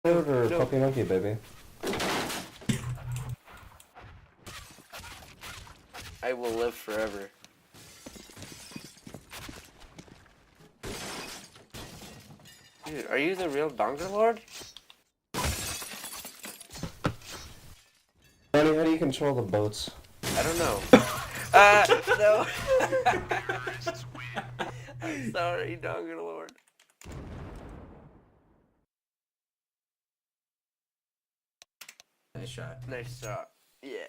Or No. Puppy Monkey, baby. I will live forever. Dude, are you the real Donger Lord? Johnny, how do you control the boats? I don't know. No. I'm sorry, Donger Lord. Nice shot. Nice shot. Yeah.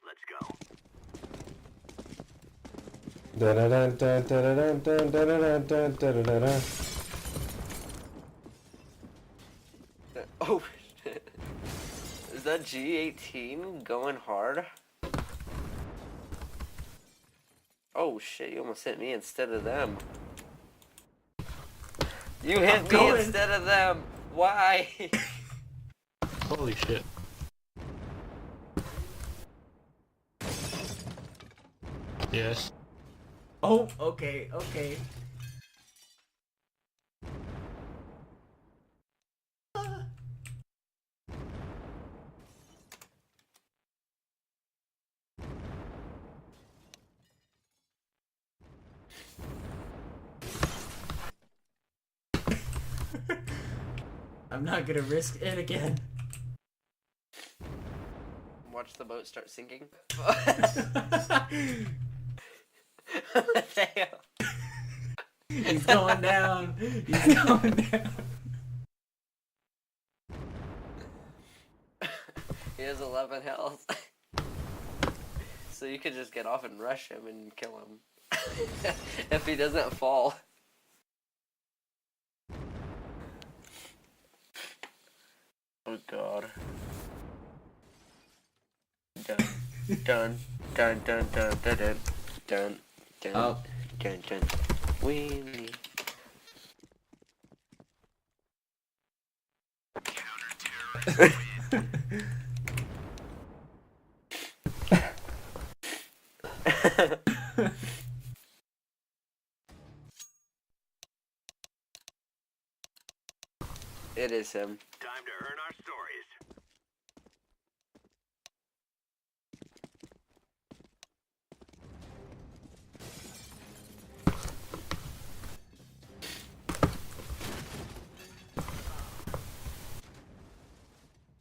Let's go. Da da da da da da da da da da da da. Oh shit. Is that G18 going hard? Oh shit, you almost hit me instead of them. You hit me going. instead of them. Why? Holy shit. Yes. Oh, okay, okay. I'm not gonna risk it again. Watch the boat start sinking. He's going down. He's going down. He has 11 health. So you could just get off and rush him and kill him. If he doesn't fall. Oh god. Dun dun dun dun dun dun dun dun dun Oh. dun dun. Wheelie. It is him. Time to earn our stories.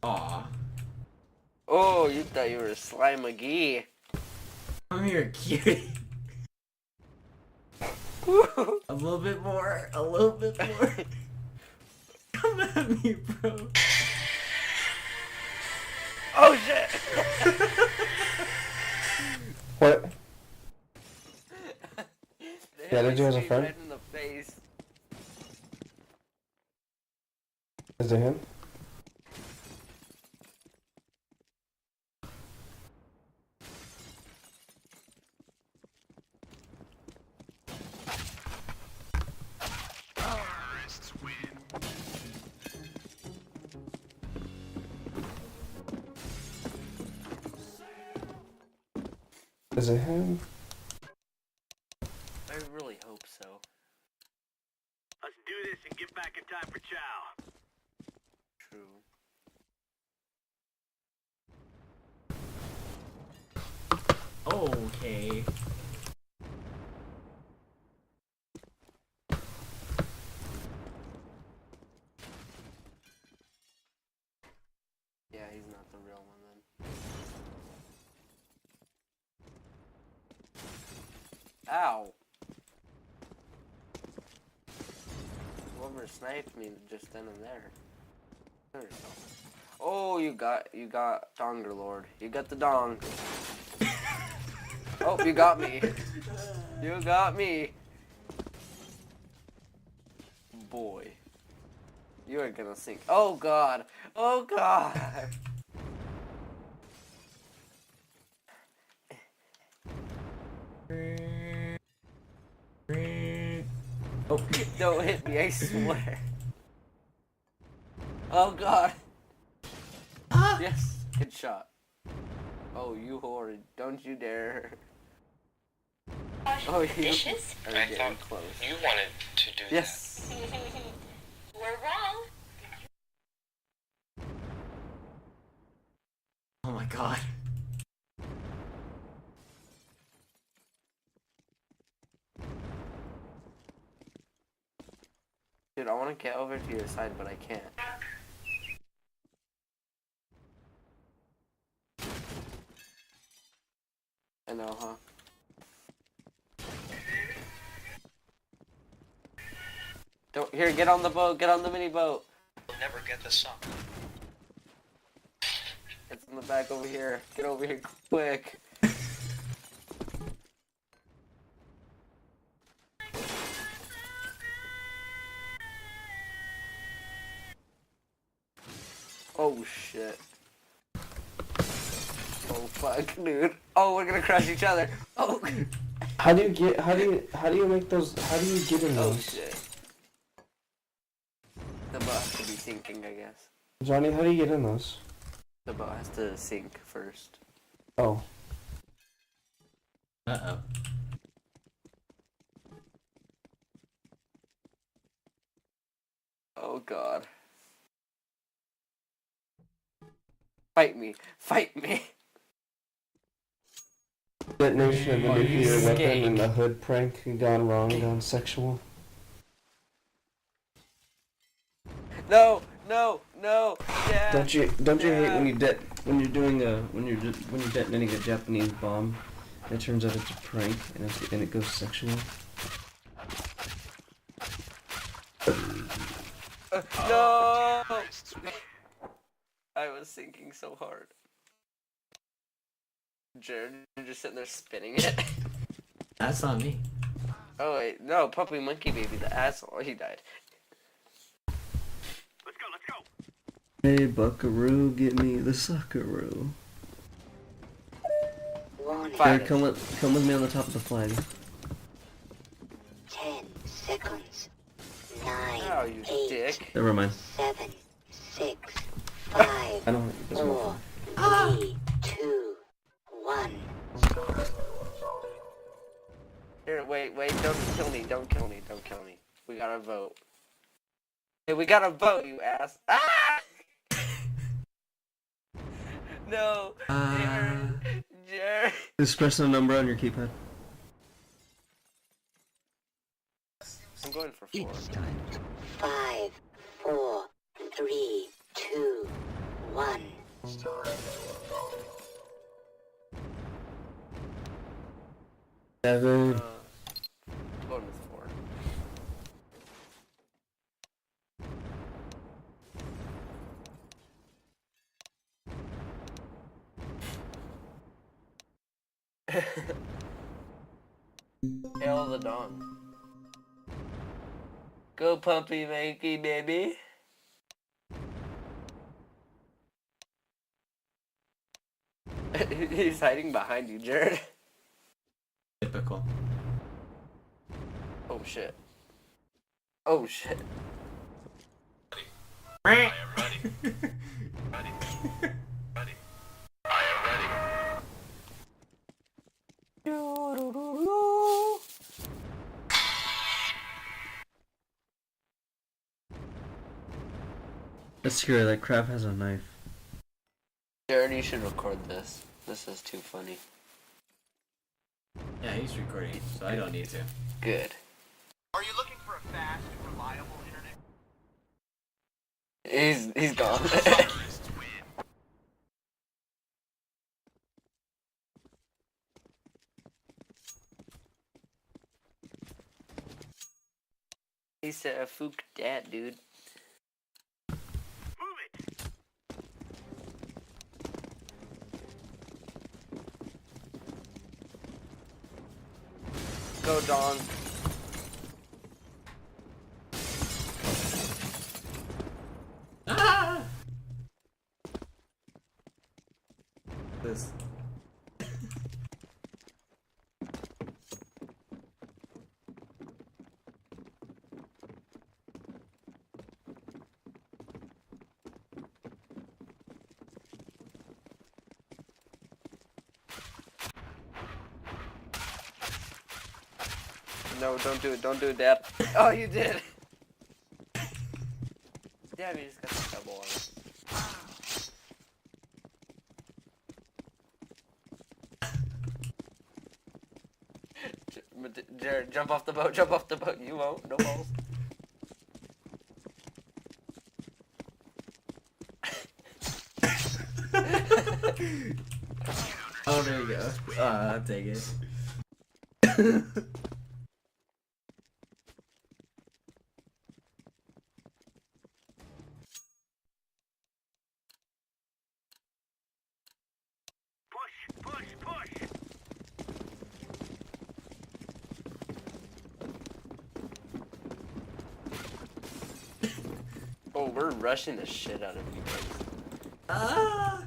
Aw. Oh, you thought you were Sly McGee. Come here, cutie. A little bit more. A little bit more. Come at me, bro. Oh shit! What? They Yeah, hit did you me as a straight friend? right in the face. Is it him? Is it him? I really hope so. Let's do this and get back in time for chow. True. Okay. Yeah, he's not the real one then. Ow! Whoever sniped me just then and there. Kill yourself. Oh, you got Donger Lord. You got the dong. Oh, you got me. You got me. Boy. You are gonna sink. Oh god. Oh god. Oh. Don't hit me, I swear. Oh god. Ah! Yes, good shot. Oh, you whore. Don't you dare. Oh, you dishes? are I getting thought close. you wanted to do Yes. We're wrong. Oh my god. Dude, I want to get over to your side, but I can't. I know, huh? Don't here. Get on the boat. Get on the mini boat. that. You'll never get the song. It's in the back over here. Get over here quick. Oh shit. Oh fuck, dude. Oh, we're gonna crush each other. Oh. How do you make those, how do you get in Oh those? shit. The boat has to be sinking, I guess. Johnny, how do you get in those? The boat has to sink first. Oh. Uh-oh. Oh god. Fight me. Fight me. Detonation of the nuclear weapon Skate. and the hood prank gone wrong, gone sexual. No, no, no. Yeah. Don't you hate when Yeah. when you're doing when you're detonating a Japanese bomb, and it turns out it's a prank and it goes sexual. No. I was sinking so hard. Jared, you're just sitting there spinning it. That's on me. Oh wait, no, Puppy Monkey Baby, the asshole, he died. Let's go, let's go. Hey Buckaroo, get me the suckaroo. Warning. Fight Jared, it. come with me on the top of the flag. 10 seconds. 9, Oh, you 8, dick. Never mind. 7, 6, 5, I don't. It doesn't 4, matter. 3, 2, 1. Here, wait, don't kill me, don't kill me, don't kill me. We gotta vote. Hey, we gotta vote, you ass. Ah! No, Jared. Just press the number on your keypad. I'm going for 4. 5, 4, 3, 2, 1. Seven. I'm going with 4. Hail the dawn. Go Puppy Monkey Baby. He's hiding behind you, Jared. Typical. Oh shit. Oh shit. I am ready. Ready. Ready. I am ready. That's scary. That crab has a knife. Jared, you should record this. This is too funny. Yeah, he's recording, so I don't need to. Good. Are you looking for a fast, reliable internet? He's gone. Terrorists win. He said, "Fook that, dude." Move it. Go, Dawn. Ah! This. No, don't do it. Don't do it, Dad. Oh, you did. Damn, you just got the double on it. Jared, jump off the boat. Jump off the boat. You won't. No balls. Oh, there you go. I'll take it. Push, push. Oh, we're rushing the shit out of you guys. Ah!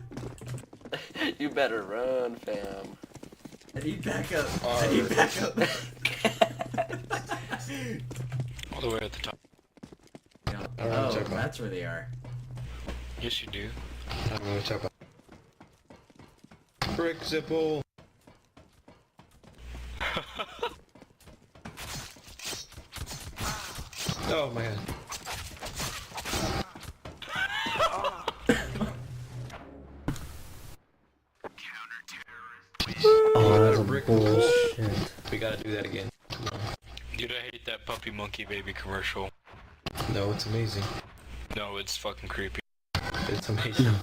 You better run, fam. I need backup. I need backup. All the way at the top. Yeah. I don't know what Oh, you're talking about. that's where they are. Yes, you do. I don't know what you're talking about. Brick Zipple. Oh my god. Oh, that's a brick bullshit. We gotta do that again. Come on. Dude, I hate that puppy monkey baby commercial. No, it's amazing. No, it's fucking creepy. It's amazing.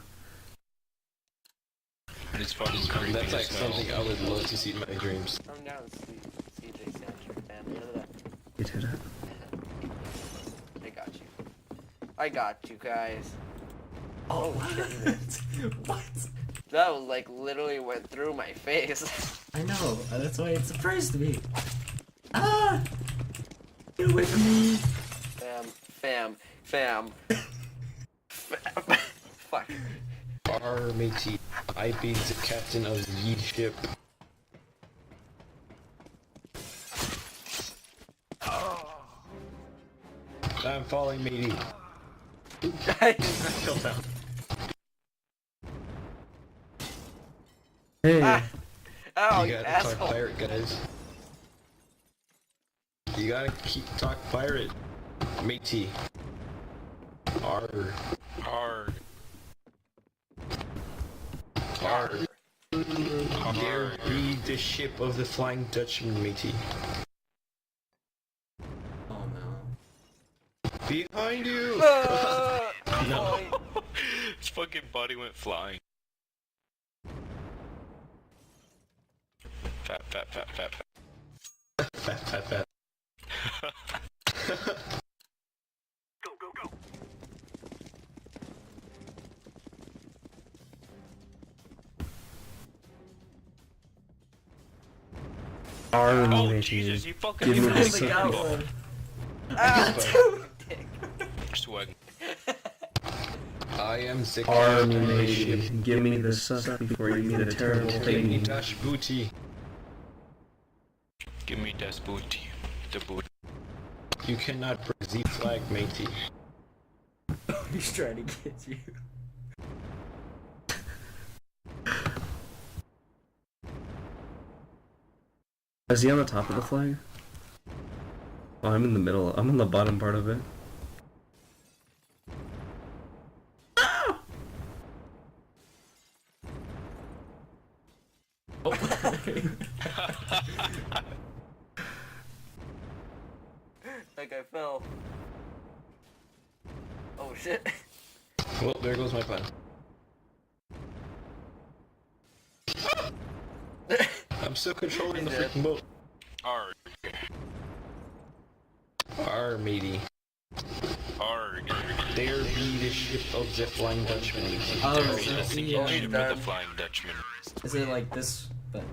It's fucking creepy. That's like as hell. something I would love to see in my dreams. Calm down, CJ Sanchez, fam. None of that. You did it. I got you. I got you guys. Oh, Oh, shit. what? That was like literally went through my face. I know. That's why it surprised me. Ah! Get away from me! Fam. Fuck. Our matey, I be the captain of the Yi ship. I'm falling, matey. I fell down. Hey, Ow, you you gotta asshole. talk pirate, guys. You gotta keep talk pirate, matey. Arr. Hard. Arr. There be the ship of the Flying Dutchman, matey. Oh no. Behind you! No. His fucking body went flying. Fat. Fat. Go. Oh Jesus, you fucking Give me I the only got second. one. Ow, swag. I am the Army captain of the Navy, ship. give me the suck before you meet a terrible Give me fate. dash booty. Give me das booty. The boot. You cannot break the flag, matey. He's trying to get you. Is he on the top of the flag? Oh, I'm in the middle. I'm on the bottom part of it. like I fell. Oh shit. Well, there goes my plan. I'm still controlling the freaking boat. Arg. Arr, matey. Arg. There be the ship of the Flying Dutchman. Oh, There be so the he, sinking ship of done. the Flying Dutchman. is it like this? But